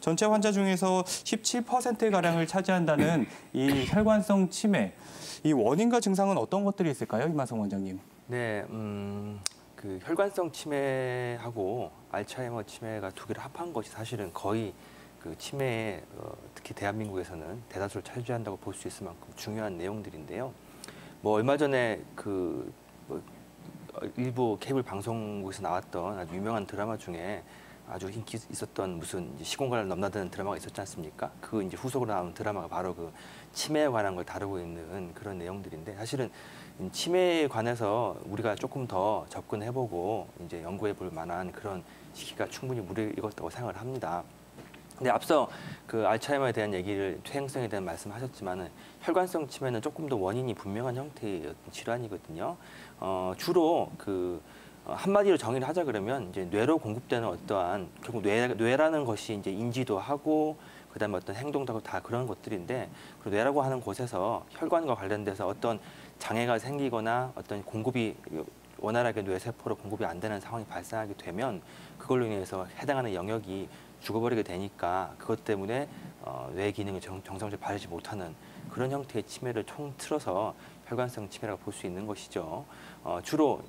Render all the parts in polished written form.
전체 환자 중에서 17%가량을 차지한다는 이 혈관성 치매. 이 원인과 증상은 어떤 것들이 있을까요, 이만성 원장님? 네, 그 혈관성 치매하고 알츠하이머 치매가 두 개를 합한 것이 사실은 거의 그 치매에 특히 대한민국에서는 대다수를 차지한다고 볼 수 있을 만큼 중요한 내용들인데요. 뭐 얼마 전에 일부 케이블 방송국에서 나왔던 아주 유명한 드라마 중에 아주 인기 있었던 무슨 시공간을 넘나드는 드라마가 있었지 않습니까? 그 이제 후속으로 나온 드라마가 바로 그 치매에 관한 걸 다루고 있는 그런 내용들인데 사실은 치매에 관해서 우리가 조금 더 접근해보고 이제 연구해볼 만한 그런 시기가 충분히 무르익었다고 생각을 합니다. 근데 앞서 그 알츠하이머에 대한 얘기를 퇴행성에 대한 말씀하셨지만은 혈관성 치매는 조금 더 원인이 분명한 형태의 질환이거든요. 주로 한마디로 정의를 하자 그러면 이제 뇌로 공급되는 어떠한 결국 뇌라는 것이 이제 인지도 하고 그다음에 어떤 행동도 하고 다 그런 것들인데 그 뇌라고 하는 곳에서 혈관과 관련돼서 어떤 장애가 생기거나 어떤 공급이 원활하게 뇌세포로 공급이 안 되는 상황이 발생하게 되면 그걸로 인해서 해당하는 영역이 죽어버리게 되니까 그것 때문에 뇌 기능이 정상적으로 발휘하지 못하는 그런 형태의 치매를 통틀어서 혈관성 치매라고 볼 수 있는 것이죠. 주로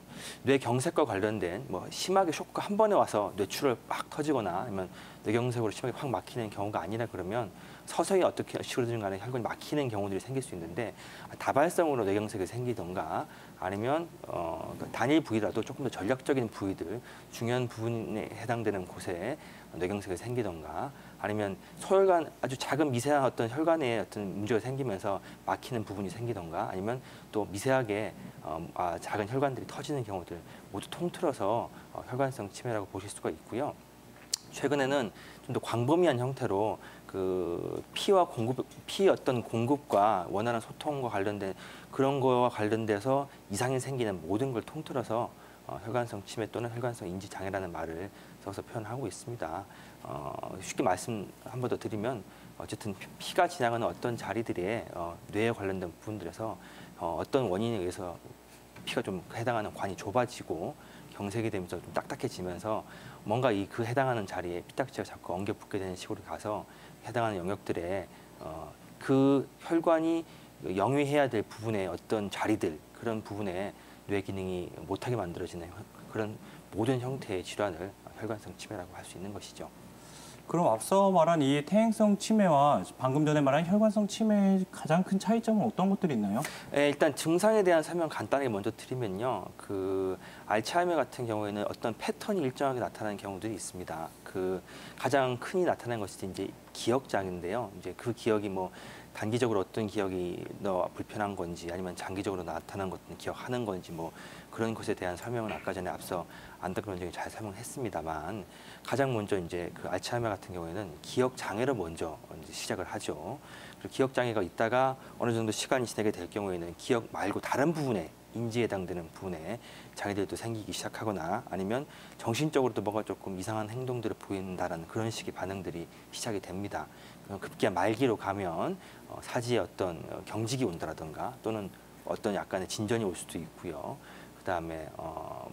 뇌경색과 관련된 뭐 심하게 쇼크가 한 번에 와서 뇌출혈 막 터지거나 아니면 뇌경색으로 심하게 확 막히는 경우가 아니라 그러면 서서히 어떻게 식으로든 간에 혈관이 막히는 경우들이 생길 수 있는데 다발성으로 뇌경색이 생기던가 아니면 단일 부위라도 조금 더 전략적인 부위들 중요한 부분에 해당되는 곳에 뇌경색이 생기던가 아니면 소혈관 아주 작은 미세한 어떤 혈관에 어떤 문제가 생기면서 막히는 부분이 생기던가 아니면 또 미세하게 작은 혈관들이 터지는 경우들 모두 통틀어서 혈관성 치매라고 보실 수가 있고요. 최근에는 좀 더 광범위한 형태로 그 피 어떤 공급과 원활한 소통과 관련된 그런 거와 관련돼서 이상이 생기는 모든 걸 통틀어서 혈관성 치매 또는 혈관성 인지 장애라는 말을 써서 표현하고 있습니다. 쉽게 말씀 한 번 더 드리면 어쨌든 피가 지나가는 어떤 자리들에 뇌에 관련된 부분들에서 어떤 원인에 의해서 피가 좀 해당하는 관이 좁아지고 경색이 되면서 좀 딱딱해지면서 뭔가 그 해당하는 자리에 피딱지가 자꾸 엉겨 붙게 되는 식으로 가서 해당하는 영역들에 그 혈관이 영위해야 될 부분의 어떤 자리들 그런 부분에 뇌 기능이 못하게 만들어지는 그런 모든 형태의 질환을 혈관성 치매라고 할 수 있는 것이죠. 그럼 앞서 말한 이 퇴행성 치매와 방금 전에 말한 혈관성 치매의 가장 큰 차이점은 어떤 것들이 있나요? 일단 증상에 대한 설명 간단하게 먼저 드리면요. 그 알츠하이머 같은 경우에는 어떤 패턴이 일정하게 나타나는 경우들이 있습니다. 그 가장 흔히 나타나는 것이 이제 기억장애인데요. 이제 그 기억이 뭐 단기적으로 어떤 기억이 불편한 건지 아니면 장기적으로 나타나는 것들은 기억하는 건지 뭐 그런 것에 대한 설명은 아까 전에 앞서 안덕근 원장이 잘 설명했습니다만 가장 먼저 이제 그 알츠하이머 같은 경우에는 기억 장애로 먼저 이제 시작을 하죠. 그리고 기억 장애가 있다가 어느 정도 시간이 지나게 될 경우에는 기억 말고 다른 부분에 인지에 해당되는 부분에 장애들도 생기기 시작하거나 아니면 정신적으로도 뭔가 조금 이상한 행동들을 보인다라는 그런 식의 반응들이 시작이 됩니다. 급기야 말기로 가면 사지에 어떤 경직이 온다라든가 또는 어떤 약간의 진전이 올 수도 있고요. 그다음에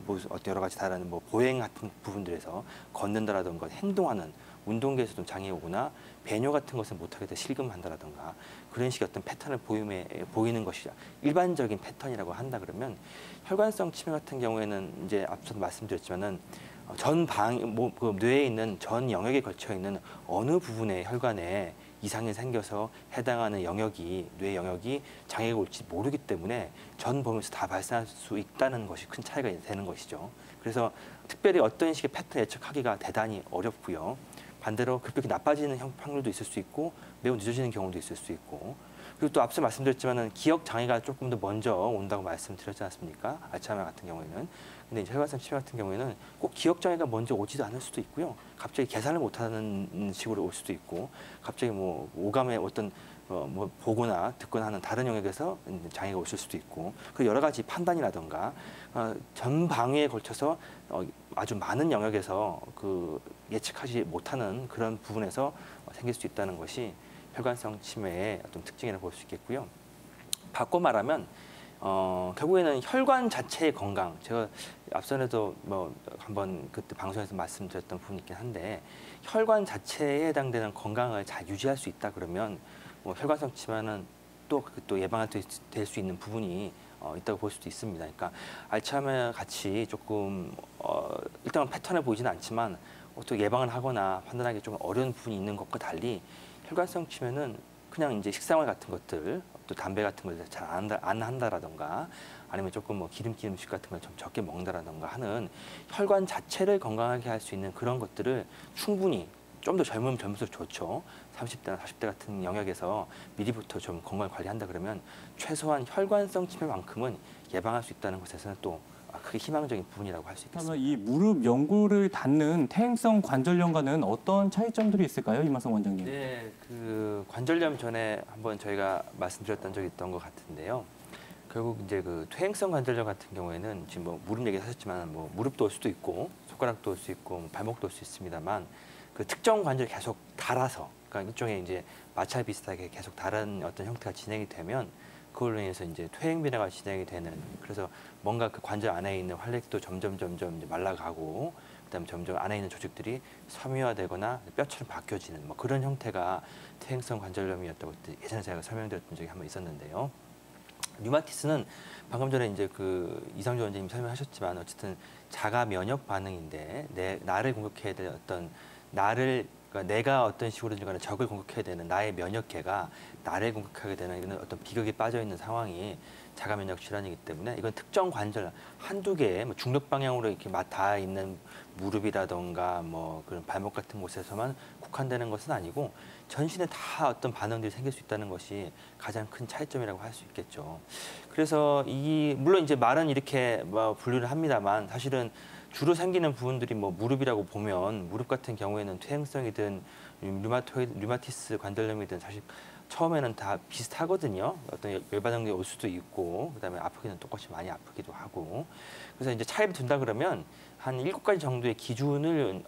뭐 여러 가지 다른 뭐 보행 같은 부분들에서 걷는다라든가 행동하는 운동계에서도 장애 오거나 배뇨 같은 것을 못하게 돼 실금한다라든가 그런 식의 어떤 패턴을 보이는 것이 일반적인 패턴이라고 한다 그러면 혈관성 치매 같은 경우에는 이제 앞서도 말씀드렸지만은 그 뇌에 있는 전 영역에 걸쳐 있는 어느 부분의 혈관에 이상이 생겨서 해당하는 뇌 영역이 장애가 올지 모르기 때문에 전 범위에서 다 발생할 수 있다는 것이 큰 차이가 되는 것이죠. 그래서 특별히 어떤 식의 패턴 예측하기가 대단히 어렵고요. 반대로 급격히 나빠지는 확률도 있을 수 있고 매우 늦어지는 경우도 있을 수 있고 그리고 또 앞서 말씀드렸지만은 기억 장애가 조금 더 먼저 온다고 말씀드렸지 않습니까? 알츠하이머 같은 경우에는. 근데 이제 혈관성 치매 같은 경우에는 꼭 기억 장애가 먼저 오지도 않을 수도 있고요. 갑자기 계산을 못하는 식으로 올 수도 있고, 갑자기 뭐 오감의 어떤 뭐 보거나 듣거나 하는 다른 영역에서 장애가 오실 수도 있고, 그 여러 가지 판단이라던가 전 방위에 걸쳐서 아주 많은 영역에서 그 예측하지 못하는 그런 부분에서 생길 수 있다는 것이 혈관성 치매의 어떤 특징이라고 볼 수 있겠고요. 바꿔 말하면 결국에는 혈관 자체의 건강, 제가 앞선에도 뭐 한번 그때 방송에서 말씀드렸던 부분이 있긴 한데 혈관 자체에 해당되는 건강을 잘 유지할 수 있다 그러면 뭐 혈관성 치매는 또 예방할 될 수 있는 부분이 있다고 볼 수도 있습니다. 그러니까 알츠하이머 같이 조금 일단 패턴을 보이지는 않지만 어떻게 예방을 하거나 판단하기 좀 어려운 부분이 있는 것과 달리 혈관성 치매는 그냥 이제 식생활 같은 것들, 또 담배 같은 걸 잘 안 한다라던가 아니면 조금 뭐 기름기 음식 같은 걸 좀 적게 먹는다라던가 하는 혈관 자체를 건강하게 할 수 있는 그런 것들을 충분히 좀 더 젊을수록 좋죠. 30대나 40대 같은 영역에서 미리부터 좀 건강 관리한다 그러면 최소한 혈관성 치매만큼은 예방할 수 있다는 것에서는 또 크게 희망적인 부분이라고 할 수 있겠습니다. 그러면 이 무릎 연골을 닫는 퇴행성 관절염과는 어떤 차이점들이 있을까요, 이만성 원장님? 네, 그 관절염 전에 한번 저희가 말씀드렸던 적이 있던 것 같은데요. 결국 이제 그 퇴행성 관절염 같은 경우에는 지금 뭐 무릎 얘기하셨지만 뭐 무릎도 올 수도 있고 손가락도 올 수 있고 뭐 발목도 올 수 있습니다만 그 특정 관절이 계속 닳아서 그러니까 일종의 이제 마찰 비슷하게 계속 다른 어떤 형태가 진행이 되면 그걸로 인해서 이제 퇴행 변화가 진행이 되는 그래서 뭔가 그 관절 안에 있는 활력도 점점 이제 말라가고 그다음에 점점 안에 있는 조직들이 섬유화되거나 뼈처럼 바뀌어지는 뭐 그런 형태가 퇴행성 관절염이었다고 예전에 제가 설명드렸던 적이 한 번 있었는데요. 류마티스는 방금 전에 이제 그 이상조 원장님 설명하셨지만 어쨌든 자가 면역 반응인데 나를 공격해야 될 어떤 그러니까 내가 어떤 식으로든 간에 적을 공격해야 되는 나의 면역계가 나를 공격하게 되는 이런 어떤 비극에 빠져 있는 상황이 자가 면역 질환이기 때문에 이건 특정 관절 한두 개의 뭐 중력 방향으로 이렇게 닿아 있는 무릎이라던가 뭐 그런 발목 같은 곳에서만 국한되는 것은 아니고 전신에 다 어떤 반응들이 생길 수 있다는 것이 가장 큰 차이점이라고 할 수 있겠죠. 그래서 물론 이제 말은 이렇게 뭐 분류를 합니다만 사실은 주로 생기는 부분들이 뭐 무릎이라고 보면 무릎 같은 경우에는 퇴행성이든 류마티스 관절염이든 사실 처음에는 다 비슷하거든요. 어떤 열반응이 올 수도 있고 그다음에 아프기는 똑같이 많이 아프기도 하고 그래서 이제 차이를 둔다 그러면 한 7가지 정도의 기준을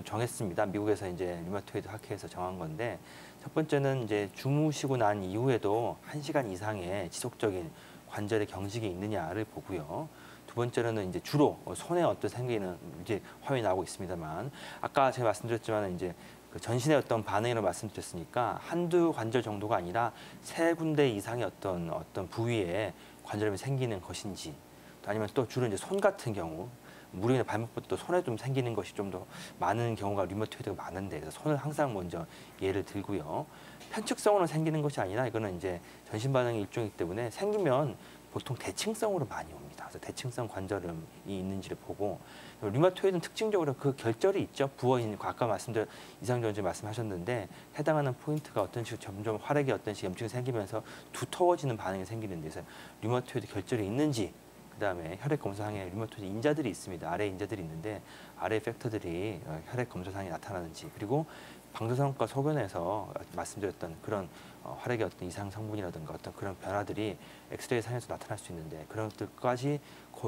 정했습니다. 미국에서 이제 류마토이드 학회에서 정한 건데 첫 번째는 이제 주무시고 난 이후에도 1시간 이상의 지속적인 관절의 경직이 있느냐를 보고요. 두 번째로는 이제 주로 손에 어떤 생기는 이제 화면이 나오고 있습니다만 아까 제가 말씀드렸지만 이제 그 전신의 어떤 반응이라고 말씀드렸으니까 한두 관절 정도가 아니라 3군데 이상의 어떤 부위에 관절염이 생기는 것인지 또 아니면 또 주로 이제 손 같은 경우 무릎이나 발목부터 손에 좀 생기는 것이 좀 더 많은 경우가 류마토이드가 많은데 그래서 손을 항상 먼저 예를 들고요. 편측성으로 생기는 것이 아니라 이거는 이제 전신 반응의 일종이기 때문에 생기면 보통 대칭성으로 많이 옵니다. 그래서 대칭성 관절염이 있는지를 보고 류마토이드는 특징적으로 그 결절이 있죠. 부어 있는 거 아까 말씀드린 이상조 원장님 말씀하셨는데 해당하는 포인트가 어떤 식으로 점점 활액이 어떤 식으로 염증이 생기면서 두터워지는 반응이 생기는데 그래서 류마토이드 결절이 있는지 그다음에 혈액 검사상에 류마토이드 인자들이 있습니다. 아래 인자들이 있는데 아래 팩터들이 혈액 검사상에 나타나는지 그리고 방사선과 소변에서 말씀드렸던 그런 혈액의 어떤 이상 성분이라든가 어떤 그런 변화들이 엑스레이 상에서 나타날 수 있는데 그런 것들까지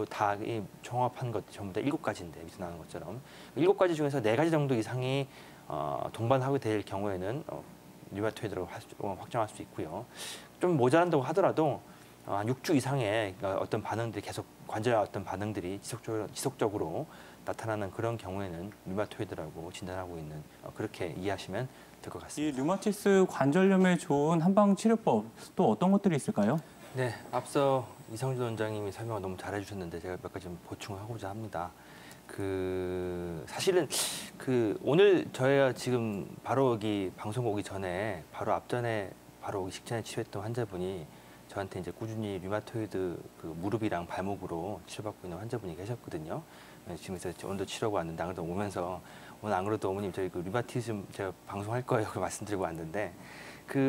다 종합한 것 전부 다 7가지인데 밑에 나오는 것처럼 7가지 중에서 4가지 정도 이상이 동반하게 될 경우에는 류마토이드라고 확정할 수 있고요. 좀 모자란다고 하더라도 한 6주 이상의 어떤 반응들이 계속 관절의 어떤 반응들이 지속적으로 나타나는 그런 경우에는 류마토이드라고 진단하고 있는 그렇게 이해하시면 될 것 이 같습니다. 류마티스 관절염에 좋은 한방 치료법 또 어떤 것들이 있을까요? 네, 앞서 이상준 원장님이 설명을 너무 잘해주셨는데 제가 몇 가지 좀 보충하고자 합니다. 사실은 오늘 저희가 지금 바로 여기 방송 오기 전에 바로 앞전에 바로 오기 직전에 치료했던 환자분이 저한테 이제 꾸준히 류마토이드 무릎이랑 발목으로 치료받고 있는 환자분이 계셨거든요. 지금 오늘도 치료하고 왔는데 안 그래도 오면서 오늘 안 그래도 어머님 저희 류마티즘 제가 방송할 거예요. 그 말씀드리고 왔는데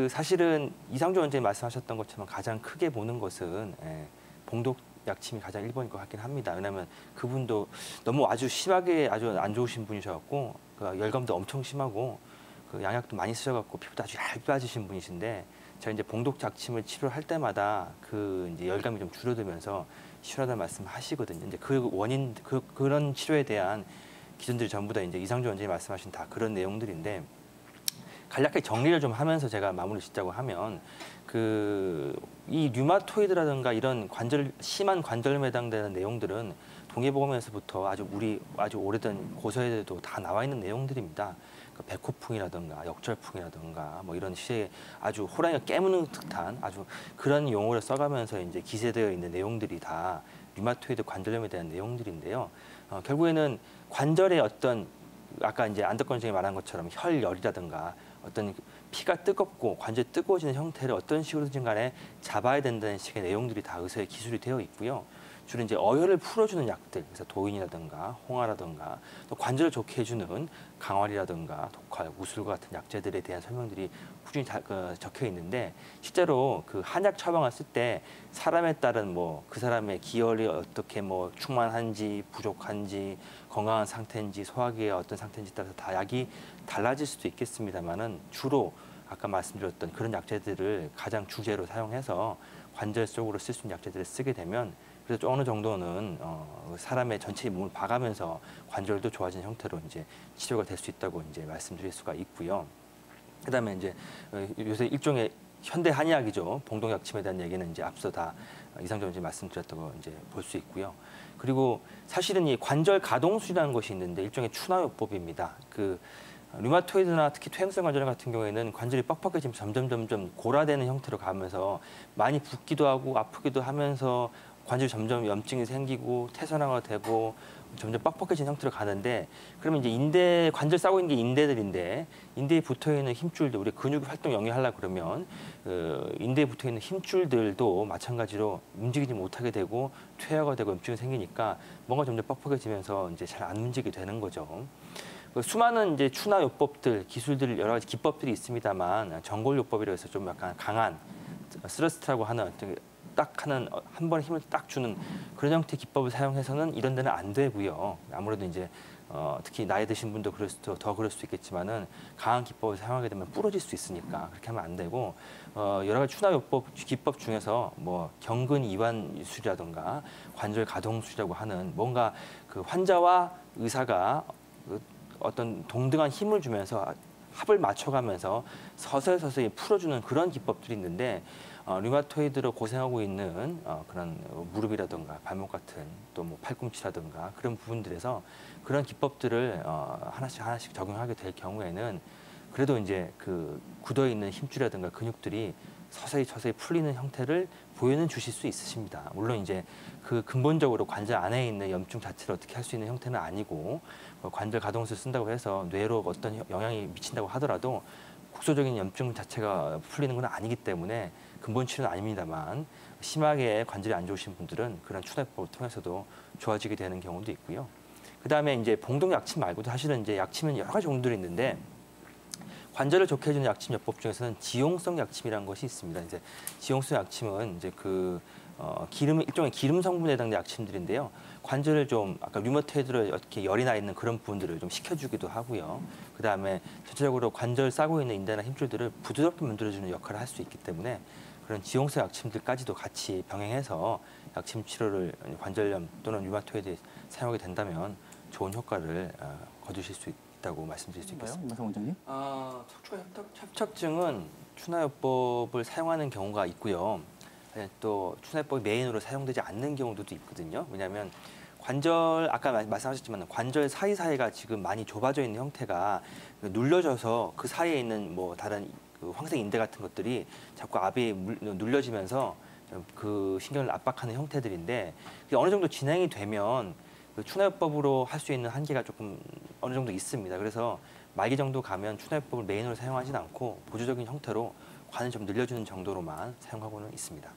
사실은 이상조 원장님 말씀하셨던 것처럼 가장 크게 보는 것은 봉독 약침이 가장 1번일 것 같긴 합니다. 왜냐하면 그분도 너무 아주 심하게 아주 안 좋으신 분이셔갖고 열감도 엄청 심하고 양약도 많이 쓰셔갖고 피부도 아주 얇아지신 분이신데 제가 이제 봉독 작침을 치료할 때마다 이제 열감이 좀 줄어들면서 시원하다는 말씀하시거든요. 이제 그 원인 그런 치료에 대한 기준들이 전부 다 이제 이상조 원장님이 말씀하신 다 그런 내용들인데 간략하게 정리를 좀 하면서 제가 마무리 짓자고 하면 이 류마토이드라든가 이런 심한 관절염에 해당되는 내용들은 동의보감에서부터 아주 오래된 고서에도 다 나와 있는 내용들입니다. 백호풍이라든가 역절풍이라든가 뭐 이런 시에 아주 호랑이가 깨무는 듯한 아주 그런 용어를 써가면서 이제 기재되어 있는 내용들이 다 류마토이드 관절염에 대한 내용들인데요. 결국에는 관절의 어떤 아까 이제 안덕권 선생님이 말한 것처럼 혈열이라든가 어떤 피가 뜨겁고 관절이 뜨거워지는 형태를 어떤 식으로든 간에 잡아야 된다는 식의 내용들이 다 의사의 기술이 되어 있고요. 주로 이제 어혈을 풀어주는 약들, 그래서 도인이라든가 홍화라든가 또 관절을 좋게 해주는 강활이라든가 독활, 우술과 같은 약재들에 대한 설명들이 꾸준히 적혀 있는데 실제로 그 한약 처방을 쓸 때 사람에 따른 뭐 그 사람의 기혈이 어떻게 뭐 충만한지 부족한지 건강한 상태인지 소화기의 어떤 상태인지 따라서 다 약이 달라질 수도 있겠습니다만은 주로 아까 말씀드렸던 그런 약재들을 가장 주제로 사용해서 관절 쪽으로 쓸 수 있는 약재들을 쓰게 되면 그래서 어느 정도는 사람의 전체 몸을 봐가면서 관절도 좋아지는 형태로 이제 치료가 될 수 있다고 이제 말씀드릴 수가 있고요. 그다음에 이제 요새 일종의 현대 한의학이죠. 봉동약침에 대한 얘기는 이제 앞서 다 이상적으로 이제 말씀드렸다고 이제 볼 수 있고요. 그리고 사실은 이 관절 가동술이라는 것이 있는데 일종의 추나요법입니다. 류마토이드나 특히 퇴행성 관절염 같은 경우에는 관절이 뻑뻑해지면 점점 골아대는 형태로 가면서 많이 붓기도 하고 아프기도 하면서 관절이 점점 염증이 생기고 퇴선화가 되고 점점 뻑뻑해진 형태로 가는데 그러면 이제 관절 싸고 있는 게 인대들인데 인대에 붙어 있는 힘줄들 우리 근육 활동 영위하려고 그러면 인대에 붙어 있는 힘줄들도 마찬가지로 움직이지 못하게 되고 퇴화가 되고 염증이 생기니까 뭔가 점점 뻑뻑해지면서 이제 잘 안 움직이게 되는 거죠. 수많은 이제 추나요법들, 기술들 여러 가지 기법들이 있습니다만 전골요법이라고 해서 좀 약간 강한 스러스트라고 하는 한 번에 힘을 딱 주는 그런 형태의 기법을 사용해서는 이런 데는 안 되고요. 아무래도 이제 특히 나이 드신 분도 더 그럴 수도 있겠지만은 강한 기법을 사용하게 되면 부러질 수 있으니까 그렇게 하면 안 되고 여러 가지 추나요법 기법 중에서 뭐 경근 이완술이라든가 관절 가동술이라고 하는 뭔가 그 환자와 의사가 어떤 동등한 힘을 주면서 합을 맞춰가면서 서서히 풀어주는 그런 기법들이 있는데 류마토이드로 고생하고 있는 그런 무릎이라든가 발목 같은 또 뭐 팔꿈치라든가 그런 부분들에서 그런 기법들을 하나씩 적용하게 될 경우에는 그래도 이제 그 굳어 있는 힘줄이라든가 근육들이 서서히 풀리는 형태를 보여는 주실 수 있으십니다. 물론 이제 그 근본적으로 관절 안에 있는 염증 자체를 어떻게 할 수 있는 형태는 아니고 관절 가동술 쓴다고 해서 뇌로 어떤 영향이 미친다고 하더라도 국소적인 염증 자체가 풀리는 건 아니기 때문에 근본 치료는 아닙니다만 심하게 관절이 안 좋으신 분들은 그런 추나요법을 통해서도 좋아지게 되는 경우도 있고요. 그다음에 이제 봉동 약침 말고도 사실은 이제 약침은 여러 가지 종류들이 있는데 관절을 좋게 해주는 약침 요법 중에서는 지용성 약침이라는 것이 있습니다. 이제 지용성 약침은 이제 일종의 기름 성분에 해당되는 약침들인데요. 관절을 좀 아까 류마토이드로 이렇게 열이 나 있는 그런 부분들을 좀 식혀주기도 하고요. 그다음에 전체적으로 관절 싸고 있는 인대나 힘줄들을 부드럽게 만들어주는 역할을 할 수 있기 때문에 그런 지용성 약침들까지도 같이 병행해서 약침 치료를 관절염 또는 류마토이드에 사용하게 된다면 좋은 효과를 거두실 수 있다고 말씀드릴 수 있겠습니다. 이만성 원장님? 척추 협착증은 추나요법을 사용하는 경우가 있고요. 또 추나요법이 메인으로 사용되지 않는 경우도 있거든요. 왜냐하면 아까 말씀하셨지만 관절 사이사이가 지금 많이 좁아져 있는 형태가 눌려져서 그 사이에 있는 뭐 다른 그 황색 인대 같은 것들이 자꾸 압이 눌려지면서 그 신경을 압박하는 형태들인데 어느 정도 진행이 되면 그 추나요법으로 할 수 있는 한계가 조금 어느 정도 있습니다. 그래서 말기 정도 가면 추나요법을 메인으로 사용하지는 않고 보조적인 형태로 관을 좀 늘려주는 정도로만 사용하고는 있습니다.